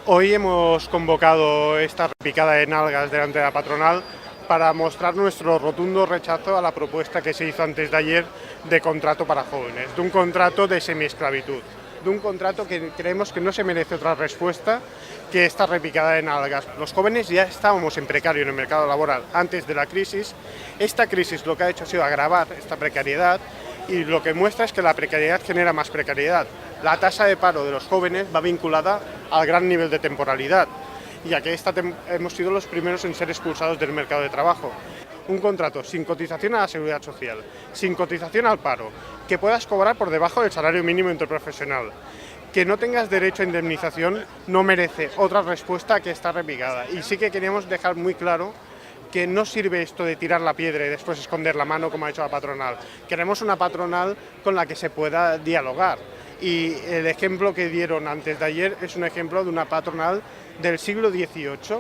Hoy hemos convocado esta repicada de nalgas delante de la patronal para mostrar nuestro rotundo rechazo a la propuesta que se hizo antes de ayer de contrato para jóvenes, de un contrato de semiesclavitud, de un contrato que creemos que no se merece otra respuesta que esta repicada de nalgas. Los jóvenes ya estábamos en precario en el mercado laboral antes de la crisis. Esta crisis lo que ha hecho ha sido agravar esta precariedad y lo que muestra es que la precariedad genera más precariedad. La tasa de paro de los jóvenes va vinculada al gran nivel de temporalidad, ya que hemos sido los primeros en ser expulsados del mercado de trabajo. Un contrato sin cotización a la seguridad social, sin cotización al paro, que puedas cobrar por debajo del salario mínimo interprofesional, que no tengas derecho a indemnización, no merece otra respuesta que esta repicada. Y sí que queríamos dejar muy claro que no sirve esto de tirar la piedra y después esconder la mano como ha hecho la patronal. Queremos una patronal con la que se pueda dialogar. Y el ejemplo que dieron antes de ayer es un ejemplo de una patronal del siglo XVIII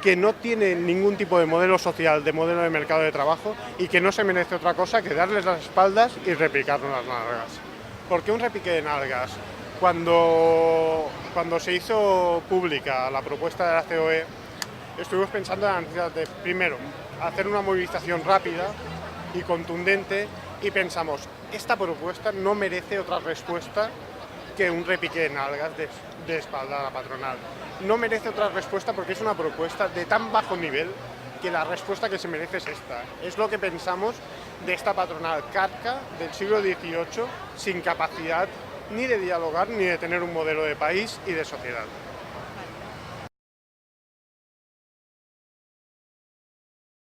que no tiene ningún tipo de modelo social, de modelo de mercado de trabajo y que no se merece otra cosa que darles las espaldas y repicarnos las nalgas. ¿Por qué un repique de nalgas? Cuando se hizo pública la propuesta de la COE, estuvimos pensando en la necesidad de, primero, hacer una movilización rápida y contundente y pensamos, esta propuesta no merece otra respuesta que un repique de nalgas de espalda a la patronal. No merece otra respuesta porque es una propuesta de tan bajo nivel que la respuesta que se merece es esta. Es lo que pensamos de esta patronal carca del siglo XVIII sin capacidad ni de dialogar ni de tener un modelo de país y de sociedad.